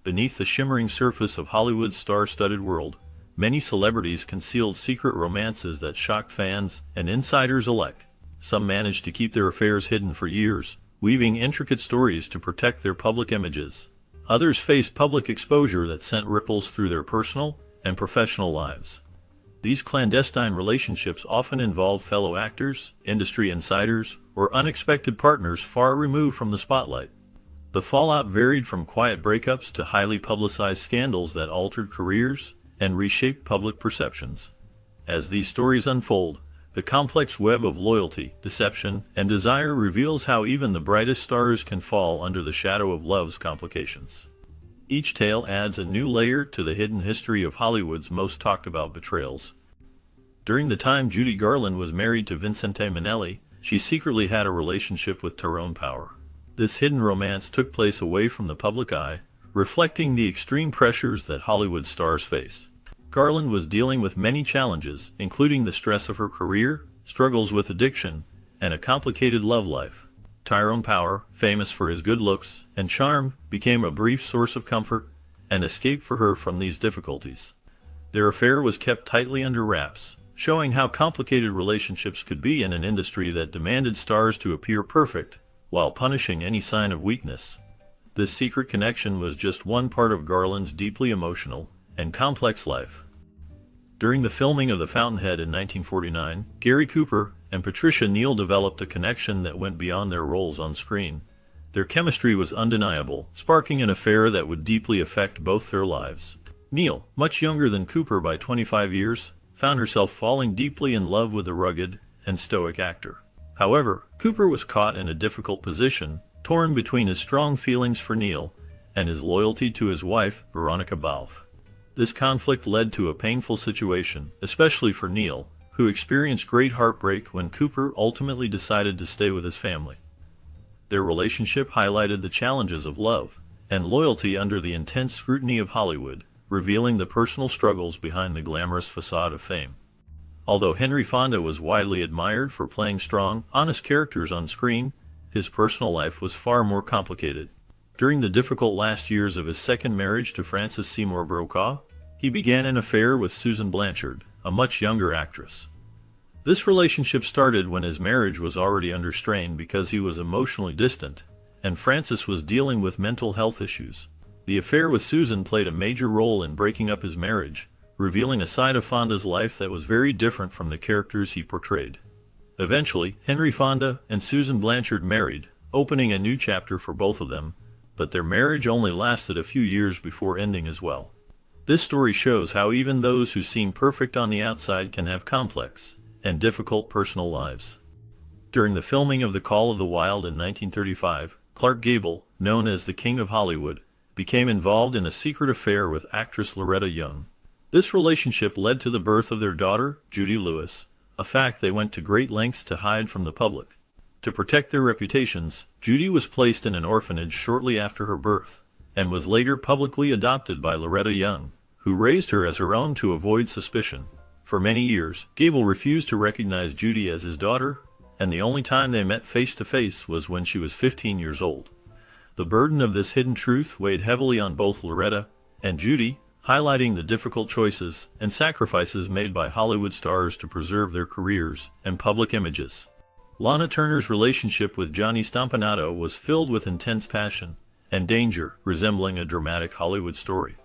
Beneath the shimmering surface of Hollywood's star-studded world, many celebrities concealed secret romances that shocked fans and insiders alike. Some managed to keep their affairs hidden for years, weaving intricate stories to protect their public images. Others faced public exposure that sent ripples through their personal and professional lives. These clandestine relationships often involved fellow actors, industry insiders, or unexpected partners far removed from the spotlight. The fallout varied from quiet breakups to highly publicized scandals that altered careers and reshaped public perceptions. As these stories unfold, the complex web of loyalty, deception, and desire reveals how even the brightest stars can fall under the shadow of love's complications. Each tale adds a new layer to the hidden history of Hollywood's most talked-about betrayals. During the time Judy Garland was married to Vincente Minnelli, she secretly had a relationship with Tyrone Power. This hidden romance took place away from the public eye, reflecting the extreme pressures that Hollywood stars face. Garland was dealing with many challenges, including the stress of her career, struggles with addiction, and a complicated love life. Tyrone Power, famous for his good looks and charm, became a brief source of comfort and escape for her from these difficulties. Their affair was kept tightly under wraps, showing how complicated relationships could be in an industry that demanded stars to appear perfect, while punishing any sign of weakness. This secret connection was just one part of Garland's deeply emotional and complex life. During the filming of The Fountainhead in 1949, Gary Cooper and Patricia Neal developed a connection that went beyond their roles on screen. Their chemistry was undeniable, sparking an affair that would deeply affect both their lives. Neal, much younger than Cooper by 25 years, found herself falling deeply in love with the rugged and stoic actor. However, Cooper was caught in a difficult position, torn between his strong feelings for Neal and his loyalty to his wife, Veronica Balfe. This conflict led to a painful situation, especially for Neal, who experienced great heartbreak when Cooper ultimately decided to stay with his family. Their relationship highlighted the challenges of love and loyalty under the intense scrutiny of Hollywood, revealing the personal struggles behind the glamorous facade of fame. Although Henry Fonda was widely admired for playing strong, honest characters on screen, his personal life was far more complicated. During the difficult last years of his second marriage to Frances Seymour Brokaw, he began an affair with Susan Blanchard, a much younger actress. This relationship started when his marriage was already under strain because he was emotionally distant, and Frances was dealing with mental health issues. The affair with Susan played a major role in breaking up his marriage, revealing a side of Fonda's life that was very different from the characters he portrayed. Eventually, Henry Fonda and Susan Blanchard married, opening a new chapter for both of them, but their marriage only lasted a few years before ending as well. This story shows how even those who seem perfect on the outside can have complex and difficult personal lives. During the filming of The Call of the Wild in 1935, Clark Gable, known as the King of Hollywood, became involved in a secret affair with actress Loretta Young. This relationship led to the birth of their daughter, Judy Lewis, a fact they went to great lengths to hide from the public. To protect their reputations, Judy was placed in an orphanage shortly after her birth, and was later publicly adopted by Loretta Young, who raised her as her own to avoid suspicion. For many years, Gable refused to recognize Judy as his daughter, and the only time they met face-to-face was when she was 15 years old. The burden of this hidden truth weighed heavily on both Loretta and Judy, highlighting the difficult choices and sacrifices made by Hollywood stars to preserve their careers and public images. Lana Turner's relationship with Johnny Stompanato was filled with intense passion and danger, resembling a dramatic Hollywood story.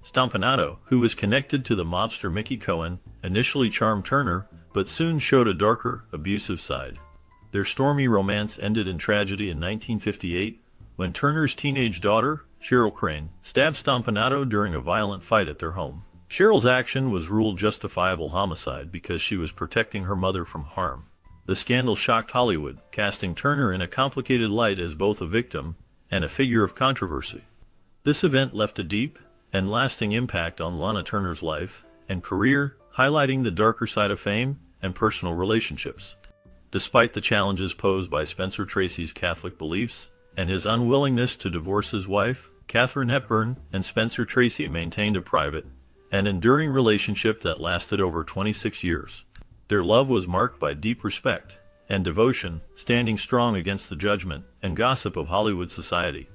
Stompanato, who was connected to the mobster Mickey Cohen, initially charmed Turner, but soon showed a darker, abusive side. Their stormy romance ended in tragedy in 1958, when Turner's teenage daughter, Cheryl Crane, stabbed Stompanato during a violent fight at their home. Cheryl's action was ruled justifiable homicide because she was protecting her mother from harm. The scandal shocked Hollywood, casting Turner in a complicated light as both a victim and a figure of controversy. This event left a deep and lasting impact on Lana Turner's life and career, highlighting the darker side of fame and personal relationships. Despite the challenges posed by Spencer Tracy's Catholic beliefs and his unwillingness to divorce his wife, Katharine Hepburn and Spencer Tracy maintained a private and enduring relationship that lasted over 26 years. Their love was marked by deep respect and devotion, standing strong against the judgment and gossip of Hollywood society.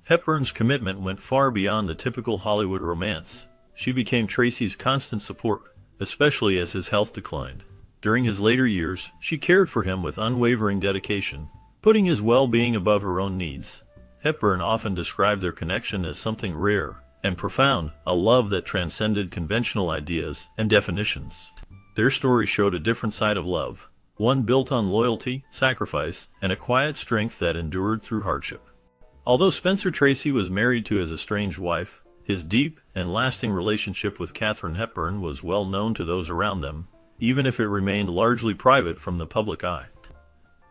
Hepburn's commitment went far beyond the typical Hollywood romance. She became Tracy's constant support, especially as his health declined. During his later years, she cared for him with unwavering dedication, putting his well-being above her own needs. Hepburn often described their connection as something rare and profound, a love that transcended conventional ideas and definitions. Their story showed a different side of love, one built on loyalty, sacrifice, and a quiet strength that endured through hardship. Although Spencer Tracy was married to his estranged wife, his deep and lasting relationship with Katharine Hepburn was well known to those around them, even if it remained largely private from the public eye.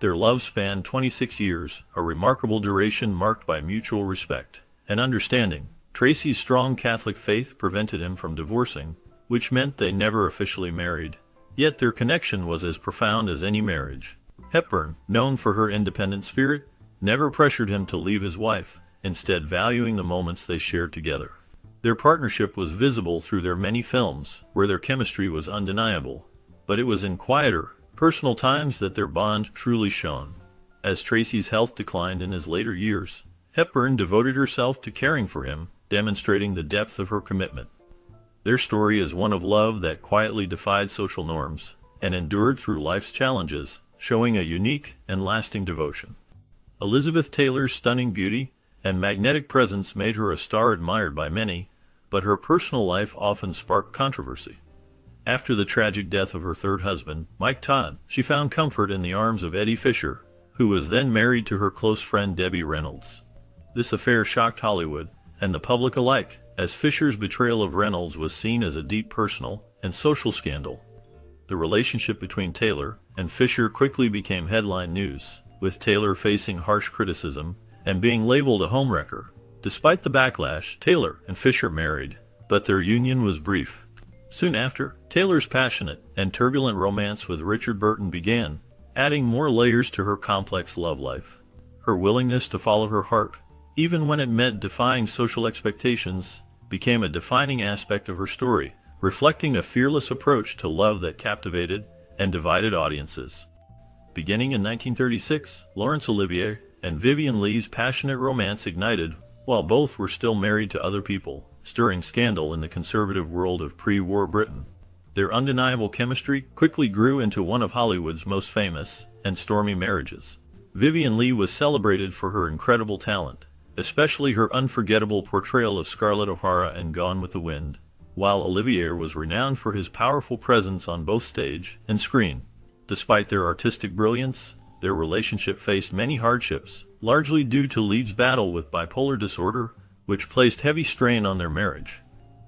Their love spanned 26 years, a remarkable duration marked by mutual respect and understanding. Tracy's strong Catholic faith prevented him from divorcing, which meant they never officially married. Yet their connection was as profound as any marriage. Hepburn, known for her independent spirit, never pressured him to leave his wife, instead valuing the moments they shared together. Their partnership was visible through their many films, where their chemistry was undeniable. But it was in quieter, personal times that their bond truly shone. As Tracy's health declined in his later years, Hepburn devoted herself to caring for him, demonstrating the depth of her commitment. Their story is one of love that quietly defied social norms and endured through life's challenges, showing a unique and lasting devotion. Elizabeth Taylor's stunning beauty and magnetic presence made her a star admired by many, but her personal life often sparked controversy. After the tragic death of her third husband, Mike Todd, she found comfort in the arms of Eddie Fisher, who was then married to her close friend Debbie Reynolds. This affair shocked Hollywood and the public alike, as Fisher's betrayal of Reynolds was seen as a deep personal and social scandal. The relationship between Taylor and Fisher quickly became headline news, with Taylor facing harsh criticism and being labeled a homewrecker. Despite the backlash, Taylor and Fisher married, but their union was brief. Soon after, Taylor's passionate and turbulent romance with Richard Burton began, adding more layers to her complex love life. Her willingness to follow her heart, even when it meant defying social expectations, became a defining aspect of her story, reflecting a fearless approach to love that captivated and divided audiences. Beginning in 1936, Laurence Olivier and Vivien Leigh's passionate romance ignited while both were still married to other people, stirring scandal in the conservative world of pre-war Britain. Their undeniable chemistry quickly grew into one of Hollywood's most famous and stormy marriages. Vivien Leigh was celebrated for her incredible talent, especially her unforgettable portrayal of Scarlett O'Hara in Gone with the Wind, while Olivier was renowned for his powerful presence on both stage and screen. Despite their artistic brilliance, their relationship faced many hardships, largely due to Leigh's battle with bipolar disorder, which placed heavy strain on their marriage.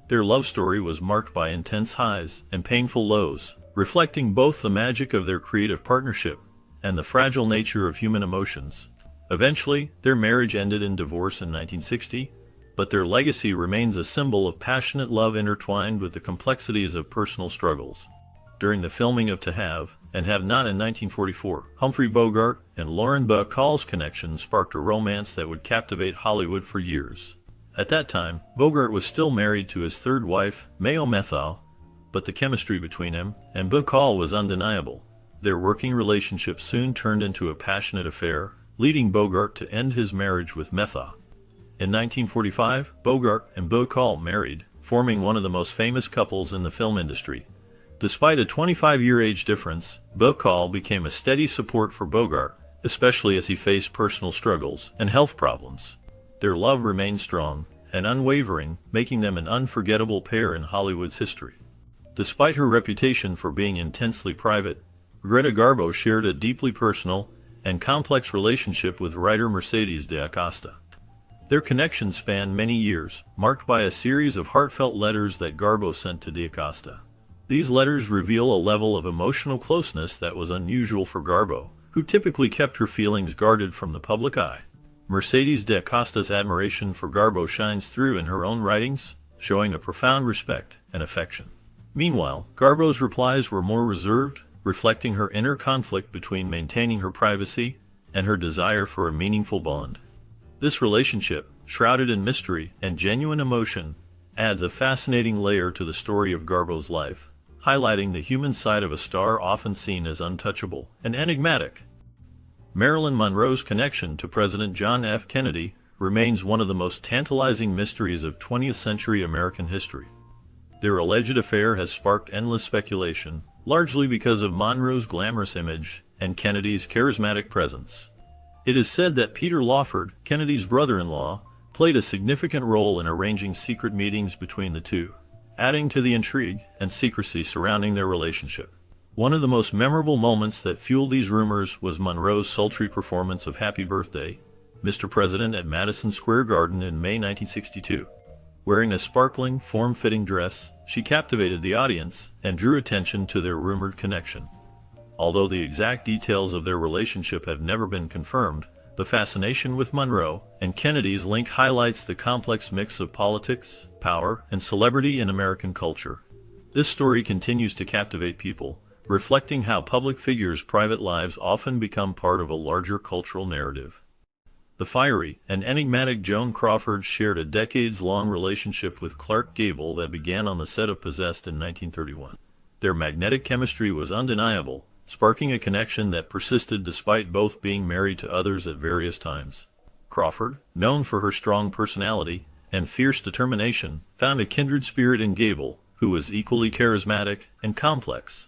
Their love story was marked by intense highs and painful lows, reflecting both the magic of their creative partnership and the fragile nature of human emotions. Eventually, their marriage ended in divorce in 1960, but their legacy remains a symbol of passionate love intertwined with the complexities of personal struggles. During the filming of To Have and Have Not in 1944, Humphrey Bogart and Lauren Bacall's connection sparked a romance that would captivate Hollywood for years. At that time, Bogart was still married to his third wife, Mayo Methal, but the chemistry between him and Bacall was undeniable. Their working relationship soon turned into a passionate affair, leading Bogart to end his marriage with Methal. In 1945, Bogart and Bacall married, forming one of the most famous couples in the film industry. Despite a 25-year age difference, Bacall became a steady support for Bogart, especially as he faced personal struggles and health problems. Their love remained strong and unwavering, making them an unforgettable pair in Hollywood's history. Despite her reputation for being intensely private, Greta Garbo shared a deeply personal and complex relationship with writer Mercedes de Acosta. Their connection spanned many years, marked by a series of heartfelt letters that Garbo sent to de Acosta. These letters reveal a level of emotional closeness that was unusual for Garbo, who typically kept her feelings guarded from the public eye. Mercedes de Acosta's admiration for Garbo shines through in her own writings, showing a profound respect and affection. Meanwhile, Garbo's replies were more reserved, reflecting her inner conflict between maintaining her privacy and her desire for a meaningful bond. This relationship, shrouded in mystery and genuine emotion, adds a fascinating layer to the story of Garbo's life, highlighting the human side of a star often seen as untouchable and enigmatic. Marilyn Monroe's connection to President John F. Kennedy remains one of the most tantalizing mysteries of 20th century American history. Their alleged affair has sparked endless speculation, largely because of Monroe's glamorous image and Kennedy's charismatic presence. It is said that Peter Lawford, Kennedy's brother-in-law, played a significant role in arranging secret meetings between the two, adding to the intrigue and secrecy surrounding their relationship. One of the most memorable moments that fueled these rumors was Monroe's sultry performance of Happy Birthday, Mr. President at Madison Square Garden in May 1962. Wearing a sparkling, form-fitting dress, she captivated the audience and drew attention to their rumored connection. Although the exact details of their relationship have never been confirmed, the fascination with Monroe and Kennedy's link highlights the complex mix of politics, power, and celebrity in American culture. This story continues to captivate people, reflecting how public figures' private lives often become part of a larger cultural narrative. The fiery and enigmatic Joan Crawford shared a decades-long relationship with Clark Gable that began on the set of Possessed in 1931. Their magnetic chemistry was undeniable, sparking a connection that persisted despite both being married to others at various times. Crawford, known for her strong personality and fierce determination, found a kindred spirit in Gable, who was equally charismatic and complex.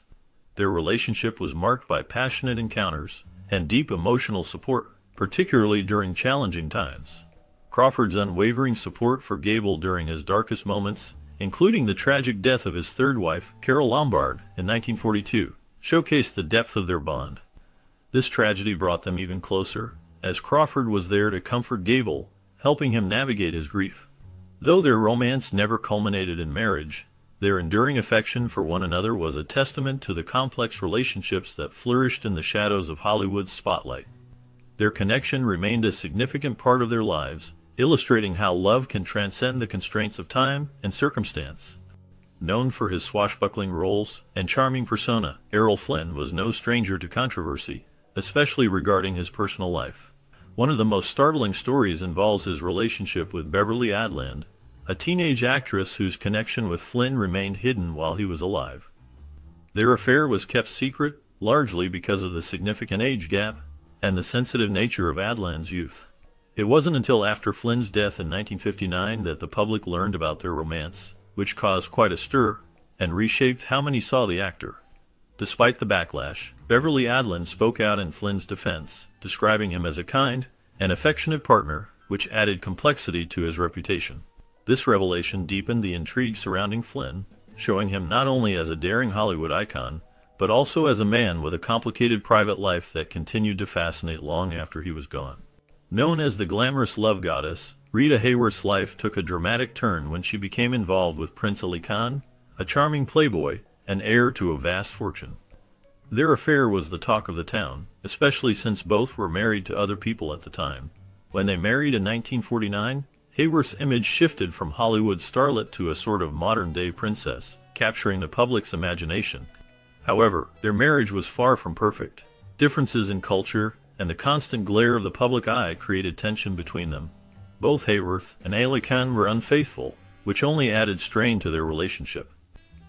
Their relationship was marked by passionate encounters and deep emotional support, particularly during challenging times. Crawford's unwavering support for Gable during his darkest moments, including the tragic death of his third wife, Carole Lombard, in 1942, showcased the depth of their bond. This tragedy brought them even closer, as Crawford was there to comfort Gable, helping him navigate his grief. Though their romance never culminated in marriage, their enduring affection for one another was a testament to the complex relationships that flourished in the shadows of Hollywood's spotlight. Their connection remained a significant part of their lives, illustrating how love can transcend the constraints of time and circumstance. Known for his swashbuckling roles and charming persona, Errol Flynn was no stranger to controversy, especially regarding his personal life. One of the most startling stories involves his relationship with Beverly Adland, a teenage actress whose connection with Flynn remained hidden while he was alive. Their affair was kept secret, largely because of the significant age gap and the sensitive nature of Adland's youth. It wasn't until after Flynn's death in 1959 that the public learned about their romance, which caused quite a stir and reshaped how many saw the actor. Despite the backlash, Beverly Adland spoke out in Flynn's defense, describing him as a kind and affectionate partner, which added complexity to his reputation. This revelation deepened the intrigue surrounding Flynn, showing him not only as a daring Hollywood icon, but also as a man with a complicated private life that continued to fascinate long after he was gone. Known as the glamorous love goddess, Rita Hayworth's life took a dramatic turn when she became involved with Prince Ali Khan, a charming playboy and heir to a vast fortune. Their affair was the talk of the town, especially since both were married to other people at the time. When they married in 1949, Hayworth's image shifted from Hollywood starlet to a sort of modern-day princess, capturing the public's imagination. However, their marriage was far from perfect. Differences in culture and the constant glare of the public eye created tension between them. Both Hayworth and Ali Khan were unfaithful, which only added strain to their relationship.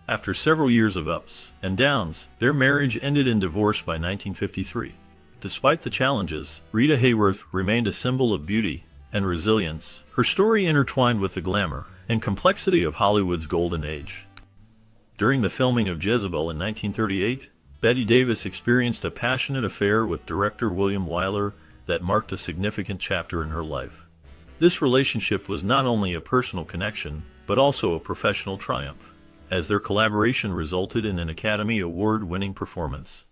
After several years of ups and downs, their marriage ended in divorce by 1953. Despite the challenges, Rita Hayworth remained a symbol of beauty and resilience, her story intertwined with the glamour and complexity of Hollywood's golden age. During the filming of Jezebel in 1938, Bette Davis experienced a passionate affair with director William Wyler that marked a significant chapter in her life. This relationship was not only a personal connection, but also a professional triumph, as their collaboration resulted in an Academy Award-winning performance.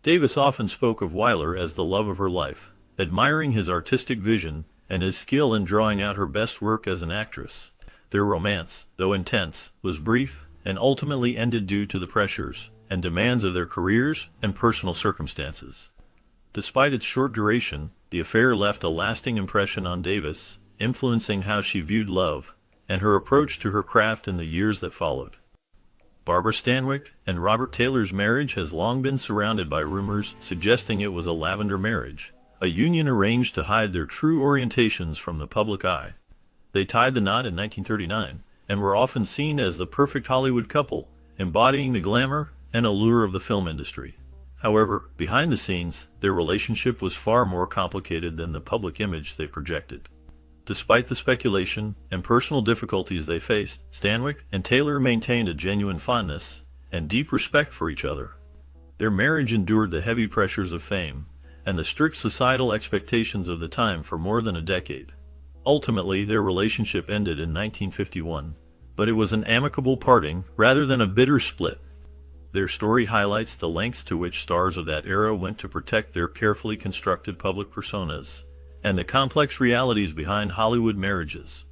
Davis often spoke of Wyler as the love of her life, admiring his artistic vision and his skill in drawing out her best work as an actress. Their romance, though intense, was brief and ultimately ended due to the pressures and demands of their careers and personal circumstances. Despite its short duration, the affair left a lasting impression on Davis, influencing how she viewed love and her approach to her craft in the years that followed. Barbara Stanwyck and Robert Taylor's marriage has long been surrounded by rumors suggesting it was a lavender marriage, a union arranged to hide their true orientations from the public eye. They tied the knot in 1939, and were often seen as the perfect Hollywood couple, embodying the glamour and allure of the film industry. However, behind the scenes, their relationship was far more complicated than the public image they projected. Despite the speculation and personal difficulties they faced, Stanwyck and Taylor maintained a genuine fondness and deep respect for each other. Their marriage endured the heavy pressures of fame and the strict societal expectations of the time for more than a decade. Ultimately, their relationship ended in 1951, but it was an amicable parting rather than a bitter split. Their story highlights the lengths to which stars of that era went to protect their carefully constructed public personas and the complex realities behind Hollywood marriages.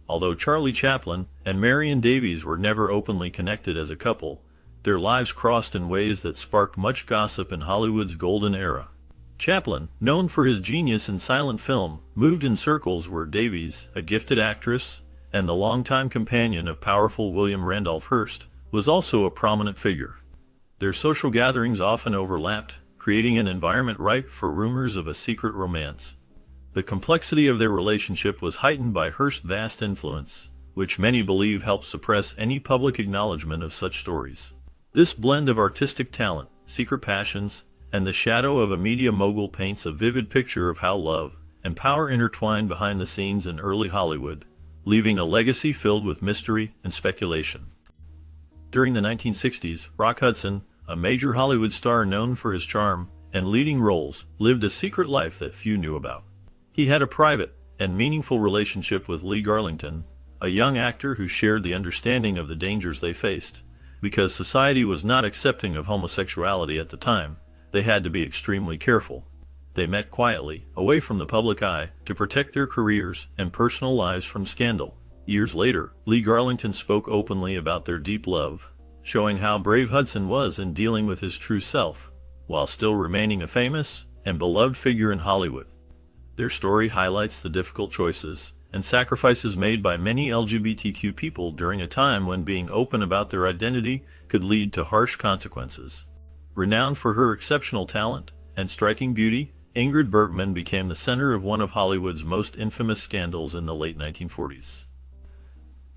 Although Charlie Chaplin and Marion Davies were never openly connected as a couple, their lives crossed in ways that sparked much gossip in Hollywood's golden era. Chaplin, known for his genius in silent film, moved in circles where Davies, a gifted actress and the longtime companion of powerful William Randolph Hearst, was also a prominent figure. Their social gatherings often overlapped, creating an environment ripe for rumors of a secret romance. The complexity of their relationship was heightened by Hearst's vast influence, which many believe helped suppress any public acknowledgement of such stories. This blend of artistic talent, secret passions, and the shadow of a media mogul paints a vivid picture of how love and power intertwined behind the scenes in early Hollywood, leaving a legacy filled with mystery and speculation. During the 1960s, Rock Hudson, a major Hollywood star known for his charm and leading roles, lived a secret life that few knew about. He had a private and meaningful relationship with Lee Garlington, a young actor who shared the understanding of the dangers they faced. Because society was not accepting of homosexuality at the time, they had to be extremely careful. They met quietly, away from the public eye, to protect their careers and personal lives from scandal. Years later, Lee Garlington spoke openly about their deep love, showing how brave Hudson was in dealing with his true self, while still remaining a famous and beloved figure in Hollywood. Their story highlights the difficult choices and sacrifices made by many LGBTQ people during a time when being open about their identity could lead to harsh consequences. Renowned for her exceptional talent and striking beauty, Ingrid Bergman became the center of one of Hollywood's most infamous scandals in the late 1940s.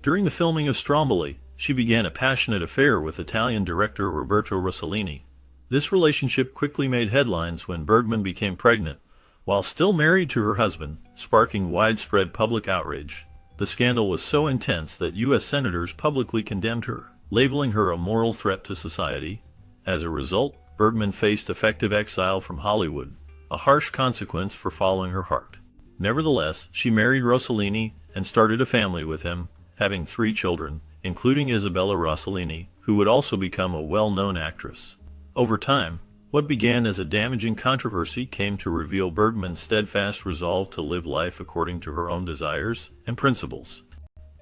During the filming of Stromboli, she began a passionate affair with Italian director Roberto Rossellini. This relationship quickly made headlines when Bergman became pregnant, while still married to her husband, sparking widespread public outrage. The scandal was so intense that U.S. senators publicly condemned her, labeling her a moral threat to society. As a result, Bergman faced effective exile from Hollywood, a harsh consequence for following her heart. Nevertheless, she married Rossellini and started a family with him, having 3 children, including Isabella Rossellini, who would also become a well-known actress. Over time, what began as a damaging controversy came to reveal Bergman's steadfast resolve to live life according to her own desires and principles.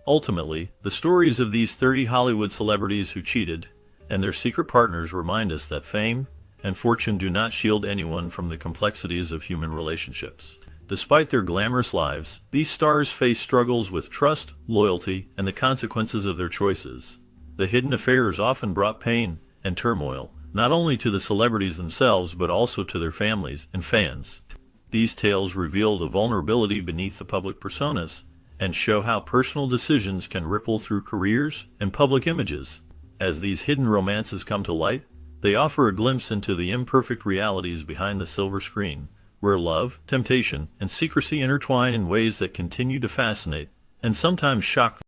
Ultimately, the stories of these 30 Hollywood celebrities who cheated and their secret partners remind us that fame and fortune do not shield anyone from the complexities of human relationships. Despite their glamorous lives, these stars face struggles with trust, loyalty, and the consequences of their choices. The hidden affairs often brought pain and turmoil, not only to the celebrities themselves but also to their families and fans. These tales reveal the vulnerability beneath the public personas and show how personal decisions can ripple through careers and public images. As these hidden romances come to light, they offer a glimpse into the imperfect realities behind the silver screen, where love, temptation, and secrecy intertwine in ways that continue to fascinate and sometimes shock